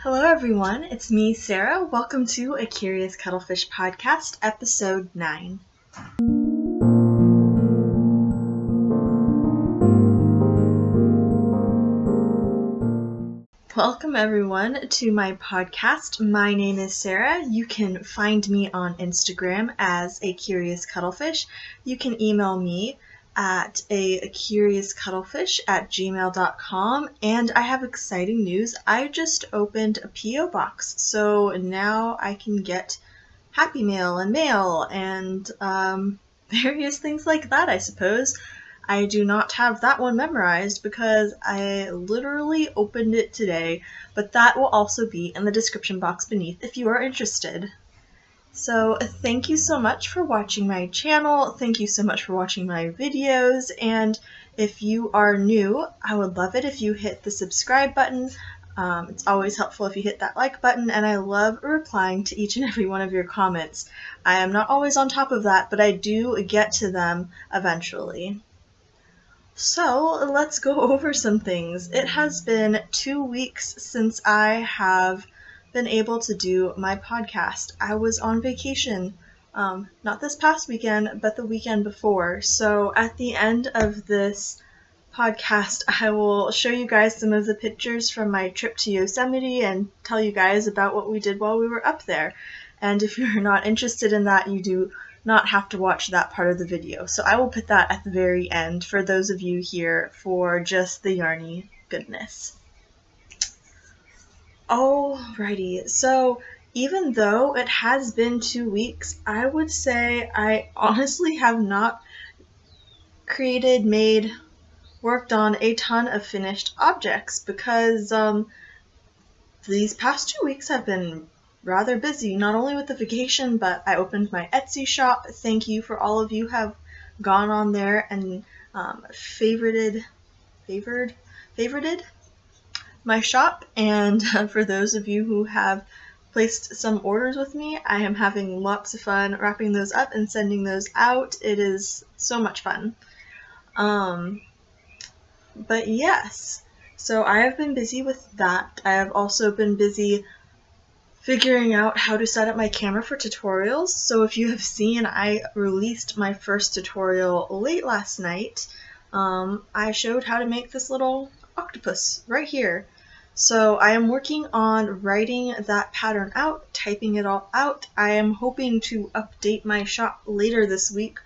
Hello everyone, it's me, Sarah. Welcome to a Curious Cuttlefish podcast, episode 9. Welcome everyone to my podcast. My name is Sarah. You can find me on Instagram as a Curious Cuttlefish. You can email me at a curiouscuttlefish@gmail.com, and I have exciting news. I just opened a P.O. box, so now I can get Happy Mail and various things like that, I suppose. I do not have that one memorized because I literally opened it today, but that will also be in the description box beneath if you are interested. So thank you so much for watching my channel, thank you so much for watching my videos, and if you are new, I would love it if you hit the subscribe button. It's always helpful if you hit that like button, and I love replying to each and every one of your comments. I am not always on top of that, but I do get to them eventually. So let's go over some things. It has been 2 weeks since I have been able to do my podcast. I was on vacation, not this past weekend, but the weekend before. So at the end of this podcast, I will show you guys some of the pictures from my trip to Yosemite and tell you guys about what we did while we were up there. And if you're not interested in that, you do not have to watch that part of the video. So I will put that at the very end for those of you here for just the yarny goodness. Alrighty, so even though it has been 2 weeks, I would say I honestly have not worked on a ton of finished objects because these past 2 weeks have been rather busy, not only with the vacation, but I opened my Etsy shop. Thank you for all of you who have gone on there and favorited my shop, and for those of you who have placed some orders with me, I am having lots of fun wrapping those up and sending those out. It is so much fun. But yes, so I have been busy with that. I have also been busy figuring out how to set up my camera for tutorials. So if you have seen, I released my first tutorial late last night. I showed how to make this little octopus right here. So I am working on writing that pattern out, typing it all out. I am hoping to update my shop later this week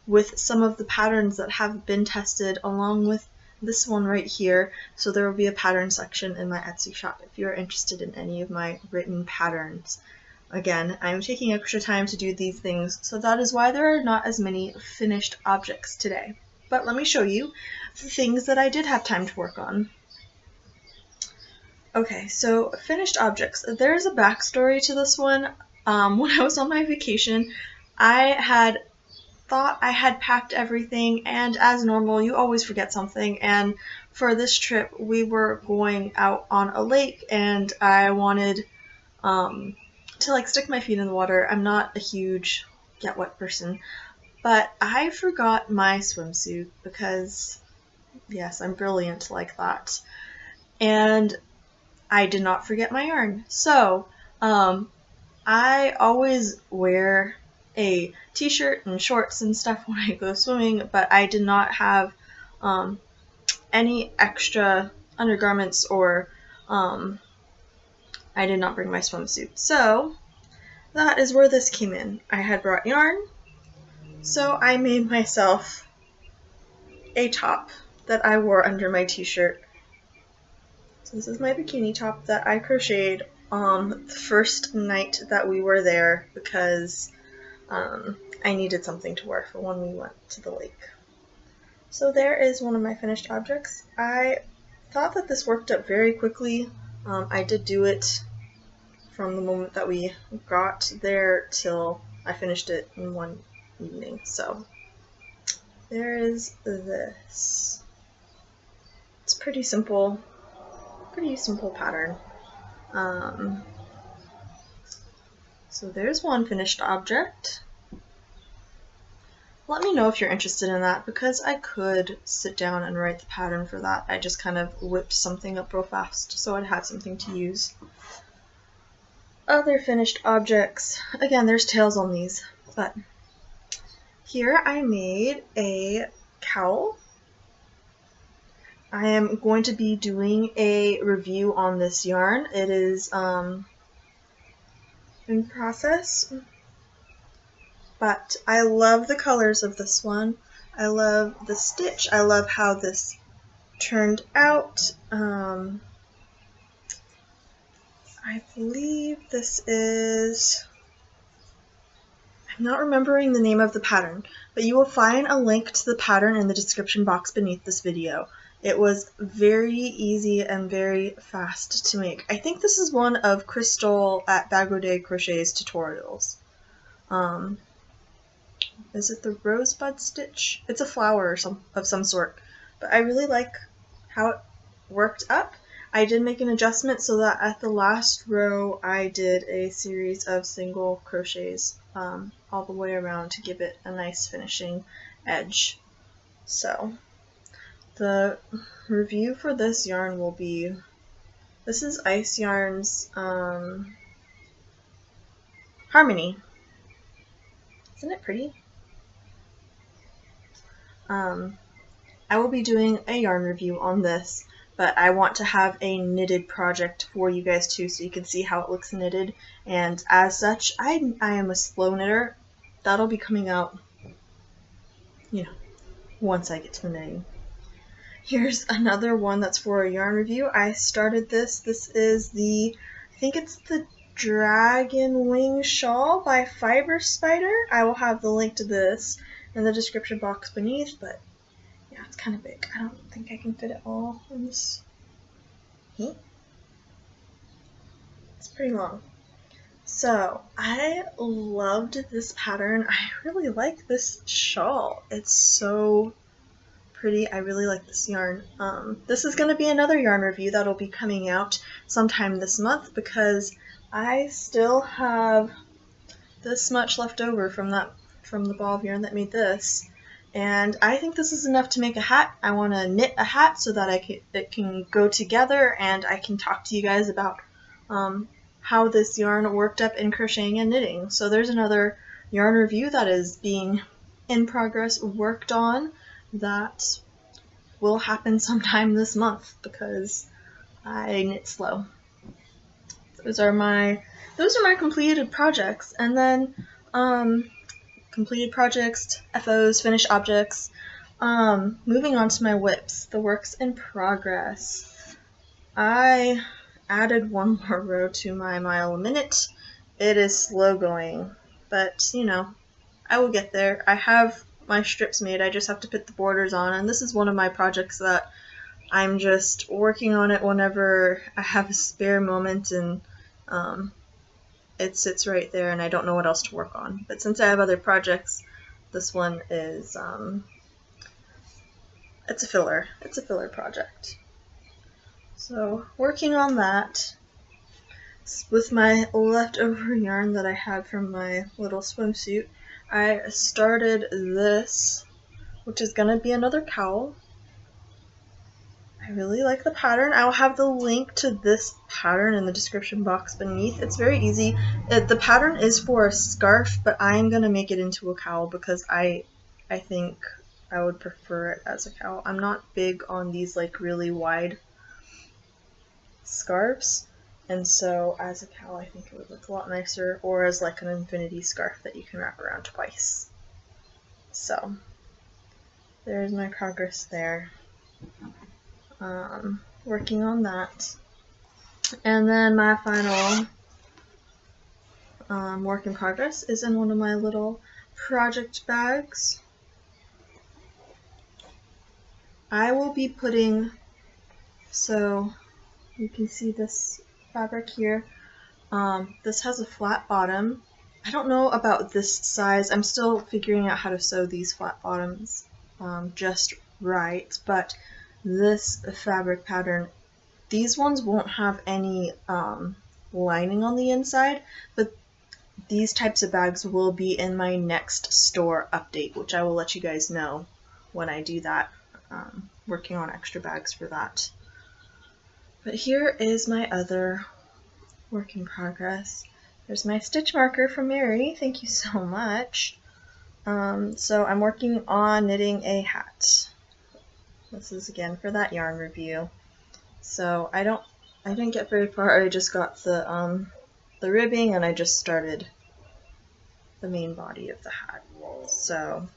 with some of the patterns that have been tested along with this one right here. So there will be a pattern section in my Etsy shop if you're interested in any of my written patterns. Again, I'm taking extra time to do these things, so that is why there are not as many finished objects today. But let me show you the things that I did have time to work on. Okay, so finished objects. There's a backstory to this one. When I was on my vacation, I had thought I had packed everything, and as normal, you always forget something, and for this trip, we were going out on a lake, and I wanted to stick my feet in the water. I'm not a huge get wet person, but I forgot my swimsuit because, yes, I'm brilliant like that, and I did not forget my yarn. So, I always wear a t-shirt and shorts and stuff when I go swimming, but I did not have any extra undergarments, or I did not bring my swimsuit. So that is where this came in. I had brought yarn, so I made myself a top that I wore under my t-shirt. So this is my bikini top that I crocheted on the first night that we were there because I needed something to wear for when we went to the lake. So there is one of my finished objects. I thought that this worked up very quickly. I did do it from the moment that we got there till I finished it in one evening. So there is this. It's pretty simple pattern. So there's one finished object. Let me know if you're interested in that, because I could sit down and write the pattern for that. I just kind of whipped something up real fast so I'd have something to use. other finished objects. Again, there's tails on these, but here I made a cowl. I am going to be doing a review on this yarn. It is in process, but I love the colors of this one. I love the stitch. I love how this turned out. I believe this is, I'm not remembering the name of the pattern, but you will find a link to the pattern in the description box beneath this video. It was very easy and very fast to make. I think this is one of Crystal at Bagaudet Crochet's tutorials. Is it the rosebud stitch? It's a flower of some sort, but I really like how it worked up. I did make an adjustment so that at the last row I did a series of single crochets all the way around to give it a nice finishing edge. So the review for this yarn will be, this is Ice Yarns Harmony. Isn't it pretty? I will be doing a yarn review on this, but I want to have a knitted project for you guys too, so you can see how it looks knitted. And as such, I am a slow knitter. That'll be coming out, you know, once I get to the knitting. Here's another one that's for a yarn review. I started this. This is the, I think it's the Dragon Wing Shawl by Fiber Spider. I will have the link to this in the description box beneath, but yeah, it's kind of big. I don't think I can fit it all in this. It's pretty long. So I loved this pattern. I really like this shawl. It's so pretty. I really like this yarn. This is going to be another yarn review that'll be coming out sometime this month because I still have this much left over from the ball of yarn that made this, and I think this is enough to make a hat. I want to knit a hat so that it can go together, and I can talk to you guys about how this yarn worked up in crocheting and knitting. So there's another yarn review that is being in progress, worked on, that will happen sometime this month because I knit slow. Those are my completed projects, and then completed projects, FOs, finished objects. Moving on to my whips, the works in progress. I added one more row to my mile a minute. It is slow going, but you know, I will get there. I have my strips made, I just have to put the borders on, and this is one of my projects that I'm just working on it whenever I have a spare moment, and it sits right there and I don't know what else to work on. But since I have other projects, this one is it's a filler project. So working on that with my leftover yarn that I had from my little swimsuit. I started this, which is going to be another cowl. I really like the pattern. I will have the link to this pattern in the description box beneath. It's very easy. The pattern is for a scarf, but I'm going to make it into a cowl because I think I would prefer it as a cowl. I'm not big on these like really wide scarves, and so as a cowl I think it would look a lot nicer, or as like an infinity scarf that you can wrap around twice. So there's my progress there. Working on that, and then my final work in progress is in one of my little project bags. I will be putting, so you can see this fabric here. This has a flat bottom. I don't know about this size. I'm still figuring out how to sew these flat bottoms just right, but this fabric pattern, these ones won't have any lining on the inside, but these types of bags will be in my next store update, which I will let you guys know when I do that. Working on extra bags for that. But here is my other work in progress. There's my stitch marker from Mary. Thank you so much. So I'm working on knitting a hat. This is again for that yarn review. So I didn't get very far. I just got the ribbing and I just started the main body of the hat. So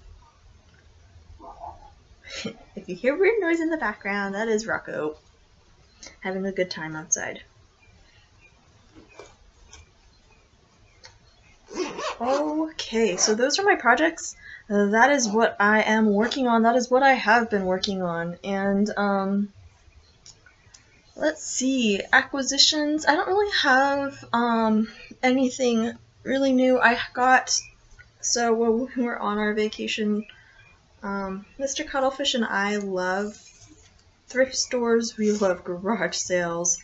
if you hear weird noise in the background, that is Rocco having a good time outside. Okay, so those are my projects. That is what I am working on. That is what I have been working on. And let's see, acquisitions. I don't really have anything really new. So when we were on our vacation, Mr. Cuttlefish and I love thrift stores. We love garage sales.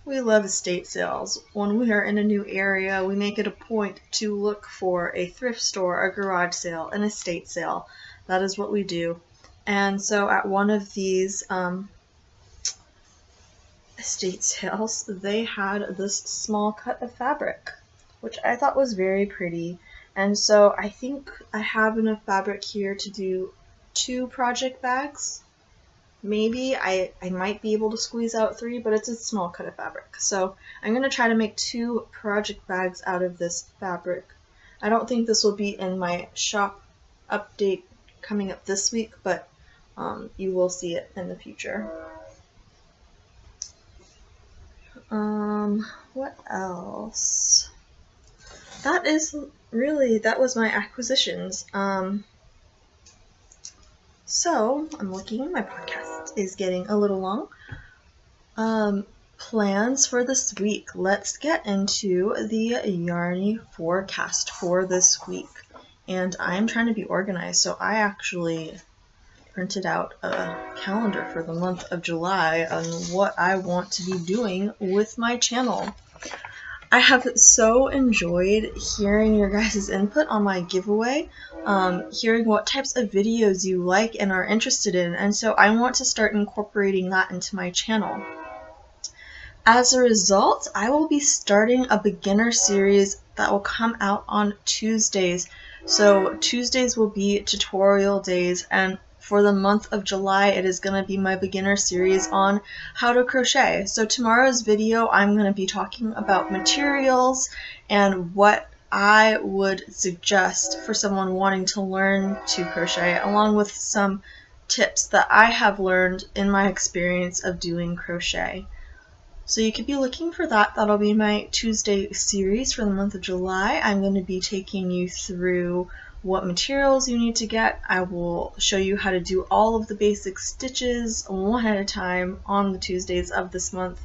We love estate sales. When we are in a new area, we make it a point to look for a thrift store, a garage sale, an estate sale. That is what we do. And so at one of these estate sales, they had this small cut of fabric, which I thought was very pretty. And so I think I have enough fabric here to do 2 project bags. Maybe I might be able to squeeze out 3, but it's a small cut of fabric. So I'm going to try to make 2 project bags out of this fabric. I don't think this will be in my shop update coming up this week, but you will see it in the future. What else? That was my acquisitions. So, I'm looking, my podcast is getting a little long. Plans for this week. Let's get into the Yarny forecast for this week. And I'm trying to be organized, so I actually printed out a calendar for the month of July on what I want to be doing with my channel. I have so enjoyed hearing your guys' input on my giveaway, hearing what types of videos you like and are interested in, and so I want to start incorporating that into my channel. As a result, I will be starting a beginner series that will come out on Tuesdays. So Tuesdays will be tutorial days, and for the month of July, it is going to be my beginner series on how to crochet. So tomorrow's video, I'm going to be talking about materials and what I would suggest for someone wanting to learn to crochet, along with some tips that I have learned in my experience of doing crochet. So you could be looking for that. That'll be my Tuesday series for the month of July. I'm going to be taking you through what materials you need to get. I will show you how to do all of the basic stitches one at a time on the Tuesdays of this month.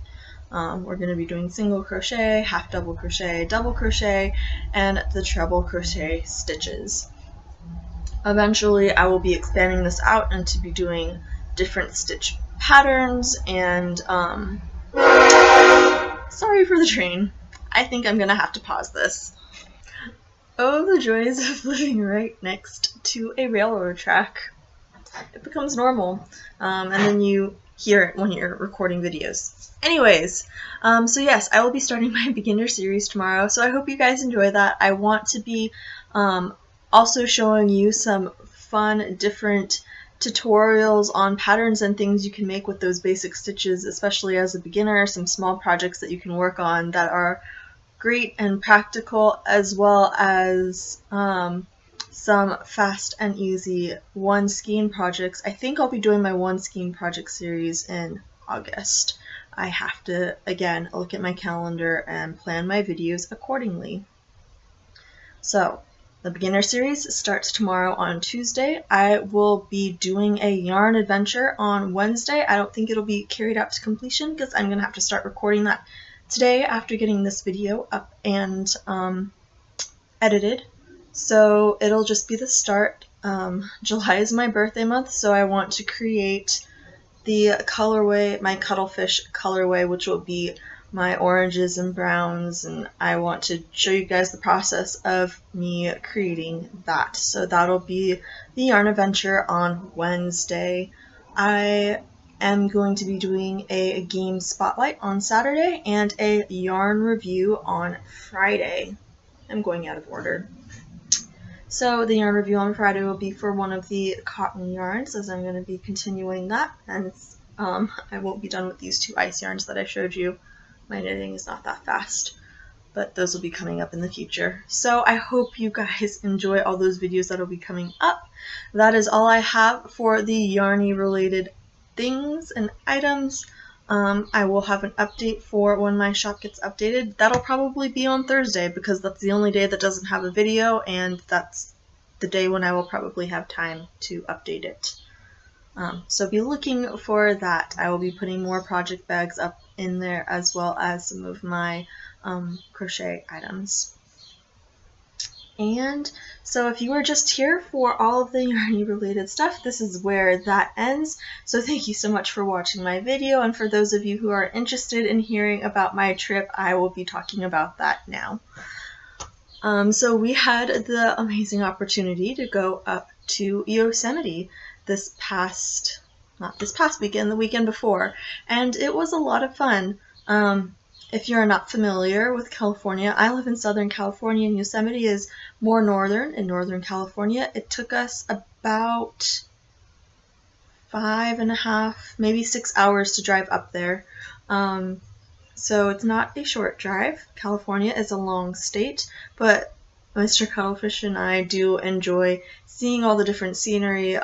We're going to be doing single crochet, half double crochet, double crochet, and the treble crochet stitches. Eventually I will be expanding this out and to be doing different stitch patterns and sorry for the train. I think I'm going to have to pause this. Oh, the joys of living right next to a railroad track. It becomes normal, and then you hear it when you're recording videos. Anyways, so yes, I will be starting my beginner series tomorrow, so I hope you guys enjoy that. I want to be also showing you some fun, different tutorials on patterns and things you can make with those basic stitches, especially as a beginner, some small projects that you can work on that are great and practical, as well as some fast and easy one skein projects. I think I'll be doing my one skein project series in August. I have to, again, look at my calendar and plan my videos accordingly. So, the beginner series starts tomorrow on Tuesday. I will be doing a yarn adventure on Wednesday. I don't think it'll be carried out to completion because I'm going to have to start recording that today after getting this video up and edited. So it'll just be the start. July is my birthday month, so I want to create the colorway, my cuttlefish colorway, which will be my oranges and browns, and I want to show you guys the process of me creating that. So that'll be the yarn adventure on Wednesday. I am going to be doing a game spotlight on Saturday and a yarn review on Friday. I'm going out of order. So the yarn review on Friday will be for one of the cotton yarns, as I'm going to be continuing that, and I won't be done with these 2 ice yarns that I showed you. My knitting is not that fast, but those will be coming up in the future. So I hope you guys enjoy all those videos that will be coming up. That is all I have for the yarny related things and items. I will have an update for when my shop gets updated. That'll probably be on Thursday because that's the only day that doesn't have a video, and that's the day when I will probably have time to update it. So be looking for that. I will be putting more project bags up in there, as well as some of my crochet items. And so if you were just here for all of the yarny related stuff, this is where that ends. So thank you so much for watching my video, and for those of you who are interested in hearing about my trip, I will be talking about that now. So we had the amazing opportunity to go up to Yosemite not this past weekend, the weekend before, and it was a lot of fun. If you're not familiar with California, I live in Southern California, and Yosemite is more northern, in Northern California. It took us about 5.5, maybe 6 hours to drive up there. So it's not a short drive. California is a long state, but Mr. Cuttlefish and I do enjoy seeing all the different scenery.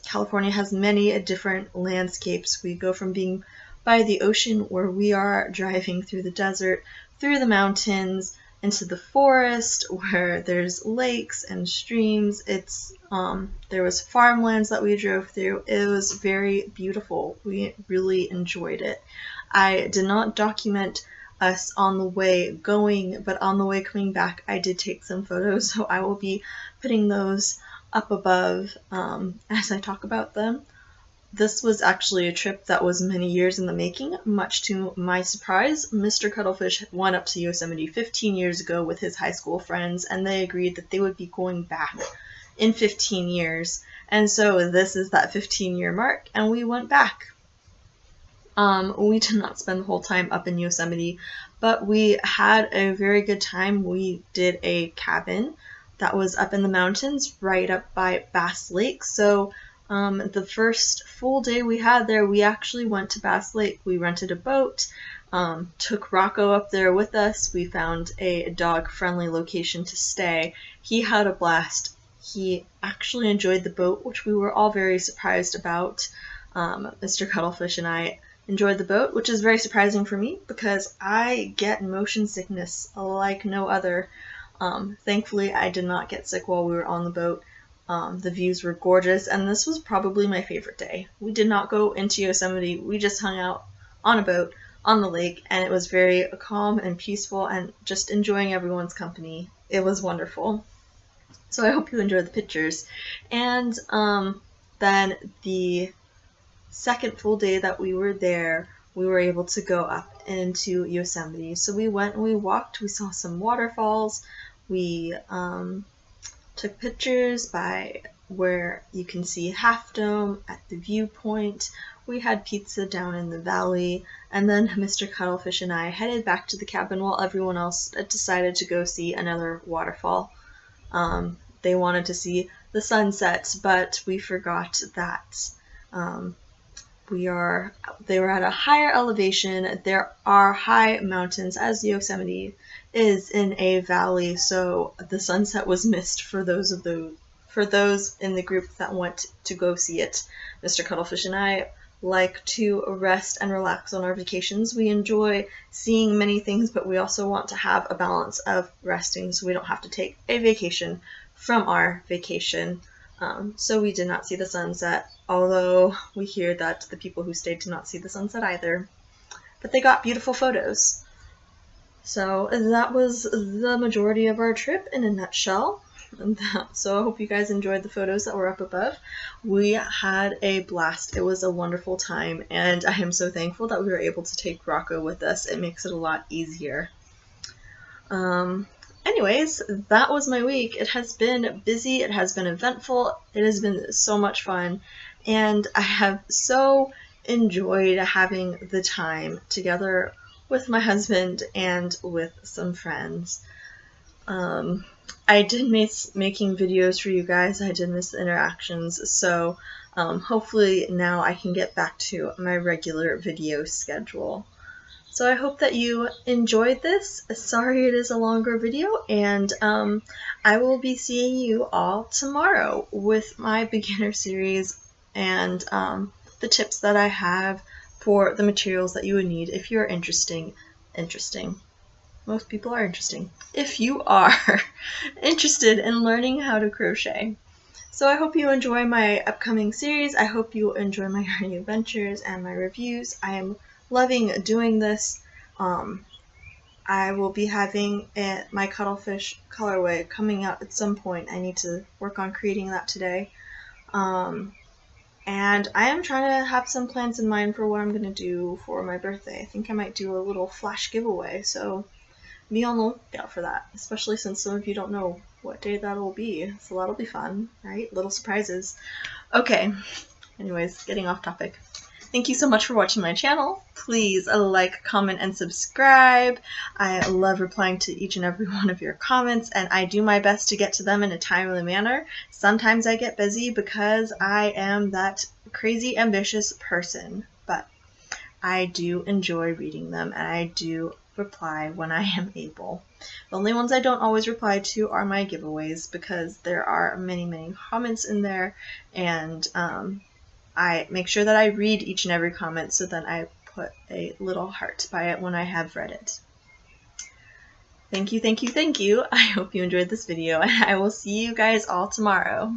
California has many different landscapes. We go from being by the ocean, where we are driving through the desert, through the mountains, into the forest, where there's lakes and streams. There was farmlands that we drove through. It was very beautiful. We really enjoyed it. I did not document us on the way going, but on the way coming back, I did take some photos, so I will be putting those up above as I talk about them. This was actually a trip that was many years in the making. Much to my surprise, Mr. Cuttlefish went up to Yosemite 15 years ago with his high school friends, and they agreed that they would be going back in 15 years. And so this is that 15-year mark, and we went back. We did not spend the whole time up in Yosemite, but we had a very good time. We did a cabin that was up in the mountains right up by Bass Lake. So the first full day we had there, we actually went to Bass Lake. We rented a boat, took Rocco up there with us. We found a dog-friendly location to stay. He had a blast. He actually enjoyed the boat, which we were all very surprised about. Mr. Cuttlefish and I enjoyed the boat, which is very surprising for me because I get motion sickness like no other. Thankfully, I did not get sick while we were on the boat. The views were gorgeous, and this was probably my favorite day. We did not go into Yosemite. We just hung out on a boat on the lake, and it was very calm and peaceful, and just enjoying everyone's company. It was wonderful. So I hope you enjoyed the pictures. And then the second full day that we were there, we were able to go up into Yosemite. So we went and we walked. We saw some waterfalls. We took pictures by where you can see Half Dome at the viewpoint. We had pizza down in the valley, and then Mr. Cuttlefish and I headed back to the cabin while everyone else decided to go see another waterfall. They wanted to see the sunset, but we forgot that they were at a higher elevation. There are high mountains, as Yosemite is in a valley, so the sunset was missed for those in the group that went to go see it. Mr. Cuttlefish and I like to rest and relax on our vacations. We enjoy seeing many things, but we also want to have a balance of resting so we don't have to take a vacation from our vacation. So we did not see the sunset, although we hear that the people who stayed did not see the sunset either. But they got beautiful photos. So that was the majority of our trip in a nutshell. So I hope you guys enjoyed the photos that were up above. We had a blast. It was a wonderful time, and I am so thankful that we were able to take Rocco with us. It makes it a lot easier. Anyways, that was my week. It has been busy, it has been eventful, it has been so much fun, and I have so enjoyed having the time together with my husband and with some friends. I did miss making videos for you guys. I did miss the interactions, so hopefully now I can get back to my regular video schedule. So I hope that you enjoyed this. Sorry it is a longer video, and I will be seeing you all tomorrow with my beginner series and the tips that I have for the materials that you would need if you're interesting. Most people are interesting. If you are interested in learning how to crochet. So I hope you enjoy my upcoming series. I hope you enjoy my yarning adventures and my reviews. I am loving doing this. I will be having my cuttlefish colorway coming out at some point. I need to work on creating that today. And I am trying to have some plans in mind for what I'm going to do for my birthday. I think I might do a little flash giveaway, so be on the lookout for that, especially since some of you don't know what day that'll be. So that'll be fun, right? Little surprises. Okay, anyways, getting off topic. Thank you so much for watching my channel. Please like, comment, and subscribe. I love replying to each and every one of your comments, and I do my best to get to them in a timely manner. Sometimes I get busy because I am that crazy ambitious person, but I do enjoy reading them, and I do reply when I am able. The only ones I don't always reply to are my giveaways, because there are many comments in there, and I make sure that I read each and every comment, so then I put a little heart by it when I have read it. Thank you. I hope you enjoyed this video, and I will see you guys all tomorrow.